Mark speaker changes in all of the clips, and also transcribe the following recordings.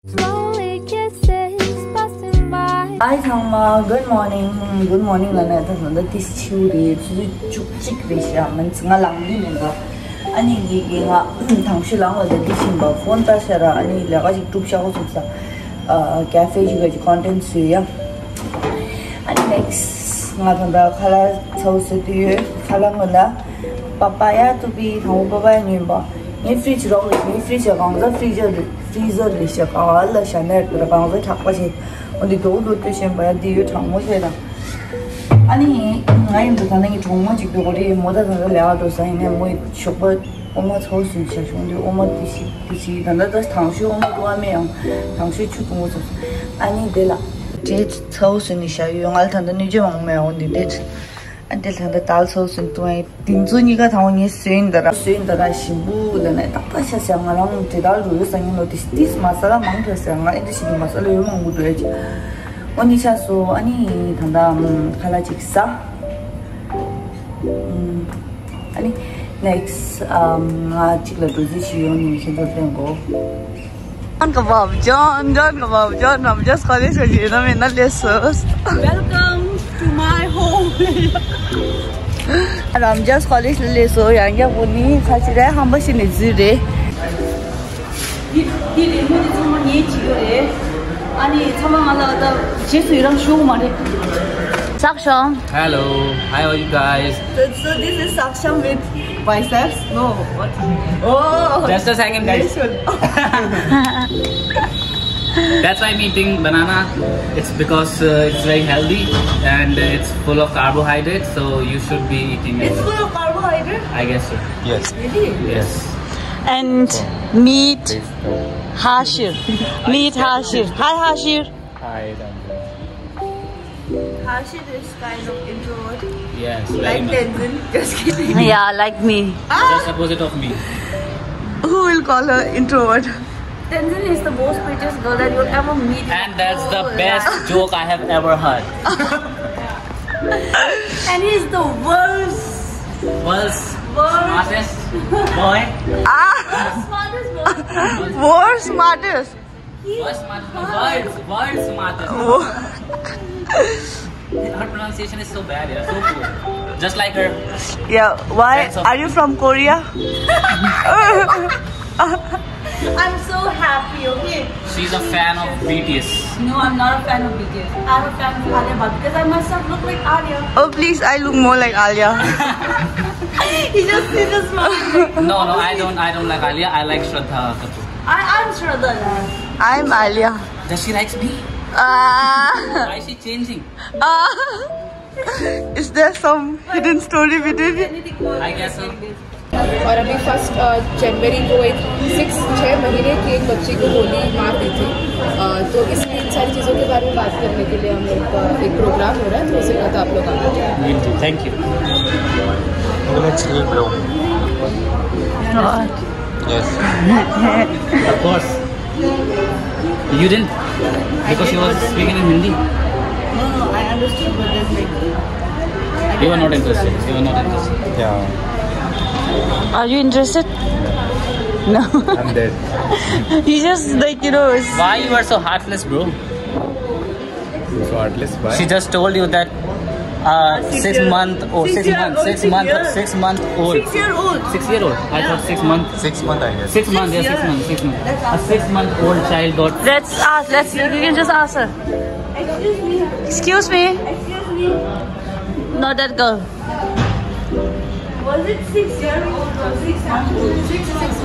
Speaker 1: Hi Thangma, good morning. Good morning lana thanda this churi chu chik resha man nga langli nga ani gi nga thangshi lang la de simba phone ta sara ani laga ji tup sha ho sa cafe ji ga content su ya ani next nga thanda khala chau se ti khala ngala papaya to be thang papaya ni ba ni fridge ro ni fridge ga nga freezer li sha ka la sha ne ra ba ga thak pa ji und die Dodo durch ein paar die Tangmocheda. Ani, nein, das kann ich tun, ich glaube, die Mutter hat ja das sein, moi Schoppe, Oma zu Hause ist schon die Oma die dann das Tangschi Oma du mehr, Tangschi zu tun muss. Ani dela. Jetzt zu Hause nicht ja, jung alt dann nicht mehr und die det. Und das hat das Haus sind du ein Dinzuniger Tauni sehen da Shibu, dann das ist ja mal lang die da du sagen nur das Masala manche sagen, das ist die Masala immer gut durch. Und ich so ani tanda khala chiksa. Ani next chikla doji shioni chendo tengo. John kebab, Ramjas college ke na mena lesos. Welcome to my home. Ramjas college leso yang ya buni khachira hamba sini zire. Di mo di sama ye chigore. Ani sama mala da jesu irang show mare. Saksham. Hello.
Speaker 2: Hi all you guys.
Speaker 1: So this is Saksham with biceps? No, what? Oh,
Speaker 2: Just a second, guys. That's why I'm eating banana. It's because it's very healthy and it's full of carbohydrates. So you should be eating it.
Speaker 1: It's full of carbohydrates?
Speaker 2: I guess so.
Speaker 3: Yes.
Speaker 1: Really?
Speaker 2: Yes.
Speaker 4: And meet Hashir. Meet Hashir. Hi Hashir.
Speaker 3: Hi, Ramjas.
Speaker 1: Hashir is kind of introvert.
Speaker 2: Yes.
Speaker 1: Like Tenzin. Just kidding.
Speaker 4: Yeah, like me.
Speaker 2: Just opposite of me.
Speaker 1: Who will call her introvert? Tenzin is the most prettiest girl that you'll ever meet.
Speaker 2: And that's the best joke I have ever heard.
Speaker 1: And he's the worst
Speaker 2: Smartest boy.
Speaker 1: smartest boy.
Speaker 4: More smartest.
Speaker 2: World's smartest. Her pronunciation is so bad, yeah, so poor. Just like her.
Speaker 4: Yeah, why? Are you from Korea?
Speaker 1: I'm so happy, okay?
Speaker 2: She's a fan of BTS.
Speaker 1: No, I'm not a fan of BTS. I'm a fan of Alia Bhatt because I myself look like Alia.
Speaker 4: Oh, please, I look more like Alia.
Speaker 1: He just smiling.
Speaker 2: No, I don't like Alia. I like Shraddha Kapoor.
Speaker 1: I'm Shraddha.
Speaker 4: I'm Alia.
Speaker 2: Does she likes me? Why is she changing?
Speaker 4: Is there some hidden story within it?
Speaker 2: I guess so.
Speaker 5: और अभी 1 जनवरी को एक 6 महीने की एक बच्ची को गोली मार दी थी, तो इसलिए इन सारी चीज़ों के बारे में बात करने के लिए हम लोग का एक प्रोग्राम हो रहा है, तो उसे कहता आप लोग आना।
Speaker 2: Thank you.
Speaker 3: Let's sleep, bro. Yes.
Speaker 2: Of course. You didn't? Because she was speaking in Hindi.
Speaker 1: No, I understood, but then like...
Speaker 2: You were not interested.
Speaker 3: Yeah.
Speaker 4: Are you interested? No.
Speaker 3: I'm dead.
Speaker 4: You just like, you know.
Speaker 2: Why you are so heartless, bro?
Speaker 3: So heartless, why?
Speaker 2: She just told you that 6 month old.
Speaker 1: 6 year old.
Speaker 2: 6 month old.
Speaker 1: 6 year old.
Speaker 2: 6 year old. I thought 6 months.
Speaker 3: 6 months, I guess.
Speaker 2: 6 months, yeah, 6 months. 6 months. A 6 month old child got.
Speaker 4: Let's ask. You can just ask her.
Speaker 1: Excuse me.
Speaker 4: Excuse me.
Speaker 1: Excuse me.
Speaker 4: Not that girl.
Speaker 1: Was it 6 year old or 6 months old? 6 months.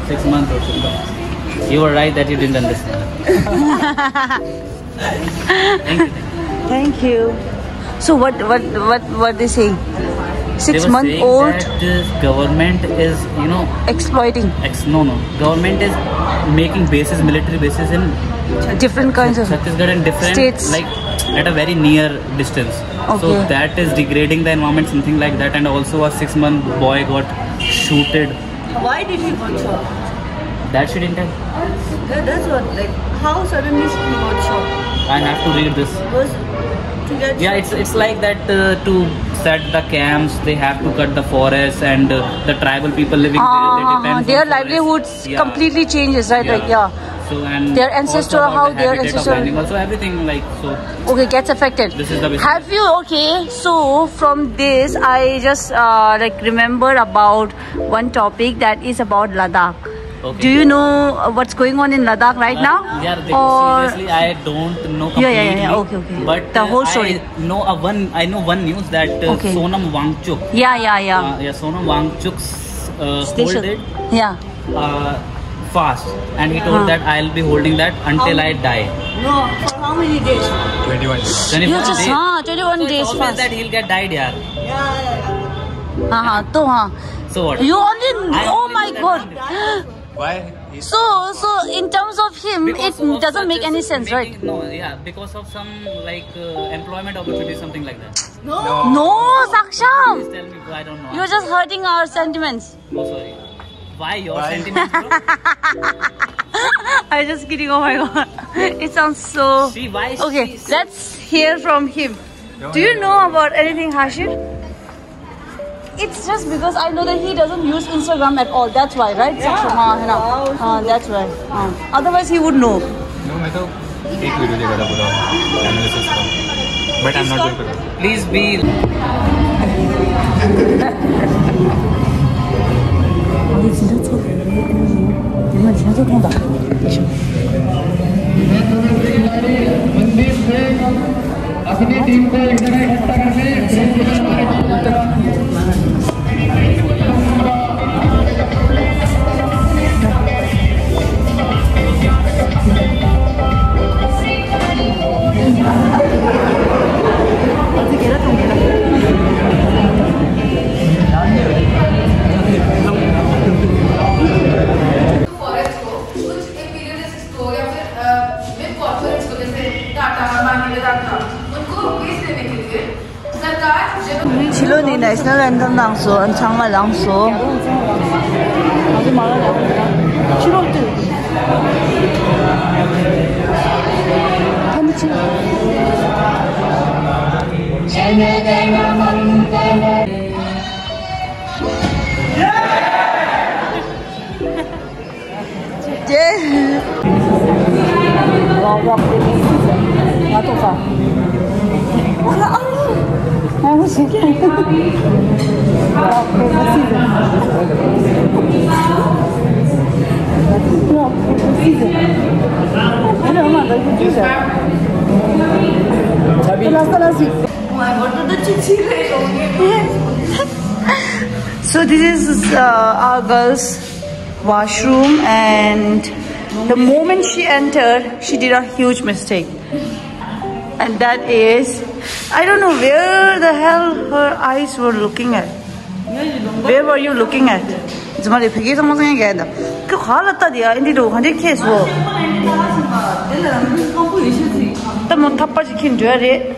Speaker 2: 6 months or 6 months. You were right that you didn't understand. Thank you.
Speaker 4: Thank you. So what they saying? 6 month old.
Speaker 2: That this government is, you know,
Speaker 4: Exploiting
Speaker 2: no. Government is making bases, military bases in
Speaker 4: different kinds of
Speaker 2: Chhattisgarh and different
Speaker 4: states,
Speaker 2: like at a very near distance.
Speaker 4: Okay.
Speaker 2: So that is degrading the environment, something like that. And also a 6 month boy got shooted.
Speaker 1: Why did he got shot?
Speaker 2: That should intend.
Speaker 1: That's what, like, how suddenly he got shot?
Speaker 2: I have to read this.
Speaker 1: Was to get
Speaker 2: Yeah, it's like that to set the camps, they have to cut the forests and the tribal people living there, they depend
Speaker 4: their
Speaker 2: on forests.
Speaker 4: livelihoods
Speaker 2: Yeah.
Speaker 4: completely changes, right?
Speaker 2: Yeah.
Speaker 4: Like, yeah.
Speaker 2: So and
Speaker 4: their ancestor,
Speaker 2: also about
Speaker 4: how
Speaker 2: the
Speaker 4: their
Speaker 2: habitat of
Speaker 4: ancestor.
Speaker 2: animals, so everything like so.
Speaker 4: Okay, gets affected.
Speaker 2: This is the basic.
Speaker 4: Have you, okay, so from this I just like remember about one topic that is about Ladakh.
Speaker 2: Okay.
Speaker 4: Do you know what's going on in Ladakh right now?
Speaker 2: Yeah,
Speaker 4: Or
Speaker 2: seriously, I don't know completely.
Speaker 4: Yeah. Okay.
Speaker 2: But
Speaker 4: the whole story.
Speaker 2: I know one news that
Speaker 4: Okay.
Speaker 2: Sonam Wangchuk.
Speaker 4: Yeah.
Speaker 2: Sonam Wangchuk's
Speaker 4: Station.
Speaker 2: hold it
Speaker 4: Yeah.
Speaker 2: fast, and he told that I'll be holding that until I die.
Speaker 1: No, for how many days?
Speaker 3: 21 days.
Speaker 2: 21
Speaker 4: You just
Speaker 2: days.
Speaker 4: 21
Speaker 2: So
Speaker 4: days
Speaker 2: it's obvious
Speaker 4: fast.
Speaker 2: that he'll get died, yeah.
Speaker 1: Yeah.
Speaker 2: So what?
Speaker 4: You only,
Speaker 2: I
Speaker 4: oh
Speaker 2: only
Speaker 4: my
Speaker 2: know
Speaker 4: god.
Speaker 2: that
Speaker 3: Why? He's
Speaker 4: So in terms of him,
Speaker 2: Because
Speaker 4: it
Speaker 2: of
Speaker 4: doesn't make
Speaker 2: such
Speaker 4: any sense, right?
Speaker 2: No, yeah, because of some like employment opportunity, something like that.
Speaker 4: No, Saksham.
Speaker 2: Please tell me, I don't know.
Speaker 4: You're just hurting our sentiments.
Speaker 2: Oh, sorry. Why your
Speaker 3: Why?
Speaker 2: sentiments, bro?
Speaker 4: I'm just kidding. Oh my god. It sounds so...
Speaker 2: See, why
Speaker 4: Okay,
Speaker 2: she-
Speaker 4: let's hear from him. Do you know about anything, Hashir? It's just because I know that he doesn't use Instagram at all. That's why, right? Saksham? That's why. Otherwise, he would know.
Speaker 3: No, मैं तो एक video देखा था पूरा analysis का, but I'm not going to do.
Speaker 2: Please be.
Speaker 6: अपनी team को एक जगह इकट्ठा करके
Speaker 5: फॉरेस्ट को कुछ इम्पीरियलिस्ट को या फिर बिग कॉर्पोरेट्स को जैसे टाटा अंबानी वेदांता उनको रुपीस देने के लिए सरकार जब
Speaker 1: 실론이 내셔널 랜덤 낭수, 장말 낭수. 아주 많아. 7월 때. So this is our girl's washroom, and the moment she entered, she did a huge mistake. And that is, I don't know where the hell her eyes were looking at. Where were you looking at? 정말 되게 성공하게 해야 돼. 그 과하다 디야. 인디도 한데 케이스. 뭐 탑바지킨 줘야 돼.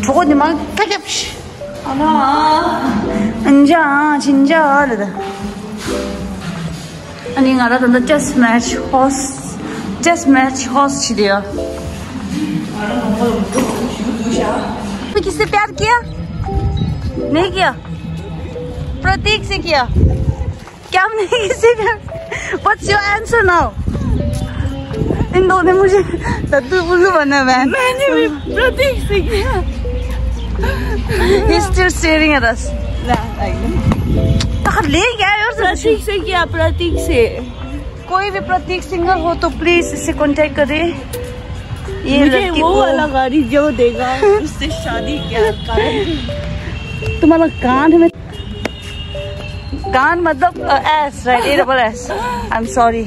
Speaker 1: 저거님만 타격시. 진짜 진짜 그러다. 아니 알아듣는 just match horse 치디야. किससे प्यार किया? नहीं किया? प्रतीक से किया? क्या हमने किससे प्यार? What's your answer now? इन दोनों ने मुझे लड्डू बुल्लू बना मैन. मैंने भी प्रतीक से किया. He's still staring at us. ले गया यार. प्रतीक से किया. प्रतीक से. कोई भी प्रतीक सिंगर हो तो प्लीज इससे कांटेक्ट करे. ये लड़की वो वाला गाड़ी जो देगा उससे शादी क्या तुम्हारा कान में कान मतलब S right A-double-S. I'm sorry,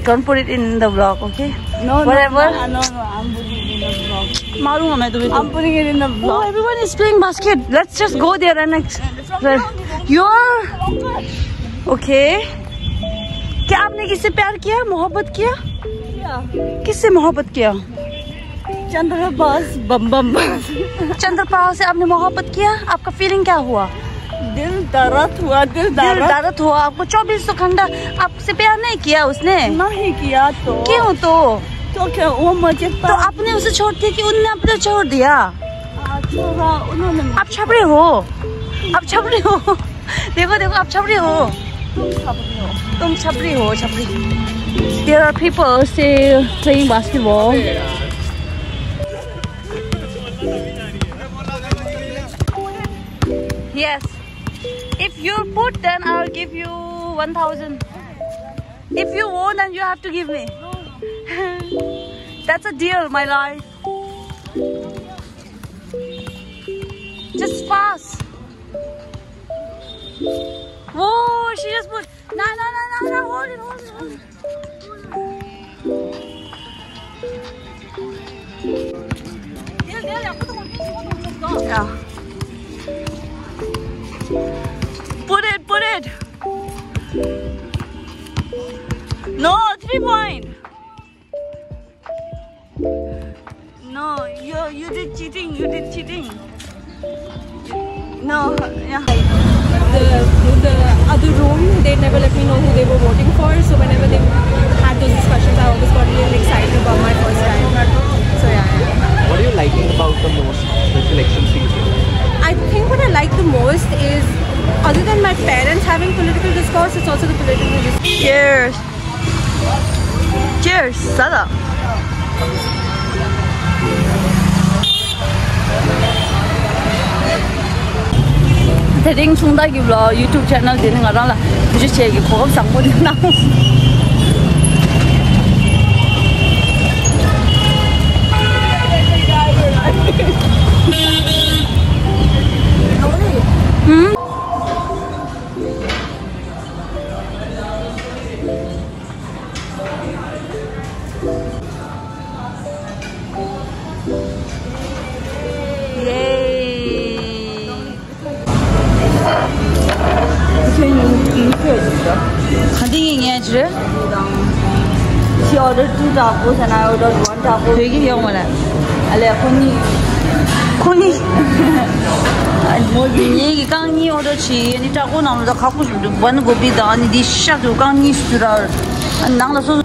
Speaker 1: don't put it in the vlog, okay? No, whatever. No, I'm putting it in the vlog. मारूंगा मैं तुम्हें. I'm putting it in the vlog. Oh, everyone is playing basket. Let's just go there and next. You're okay. क्या आपने किससे प्यार किया? मोहब्बत किया? किससे मोहब्बत किया? चंद्रपाल बम बम. चंद्रपाल से आपने मोहब्बत किया? आपका फीलिंग क्या हुआ? दिल दर्द हुआ. दिल दर्द हुआ. आपको 24 घंटा आपसे प्यार नहीं किया उसने? नहीं किया. तो क्यों? तो क्या वो मुझे तो आपने उसे छोड़ दिया कि उन्होंने आपने छोड़ दिया? उन्होंने. आप छपरी हो. आप छपरी हो. देखो देखो आप छपरी हो. तुम छपरी हो. छपरी.
Speaker 4: There are people still playing basketball. Yes. If you put, then I'll give you 1,000. If you won, then you have to give me. That's a deal, my life. Just pass. Whoa, she just put. No, hold it. Yeah. Put it. No, 3 point. No, you did cheating. No, yeah.
Speaker 5: The other room, they never let me know who they were voting for. So whenever they had those discussions, I always got really excited about my first time. So yeah.
Speaker 3: What are you liking about the most this election season?
Speaker 5: I think what I like the most is, other than my parents having political discourse, it's also the political discourse.
Speaker 4: Cheers, Sada. Thering Sungda ki vlog YouTube channel din ngarang la ju che ki phom sang mo din na. She ordered 2 tacos and I ordered 1 taco. Koni. Ni gang ni order chi ni taco na da khaku 1 gobi da ni di sha du gang ni su da. Nang la so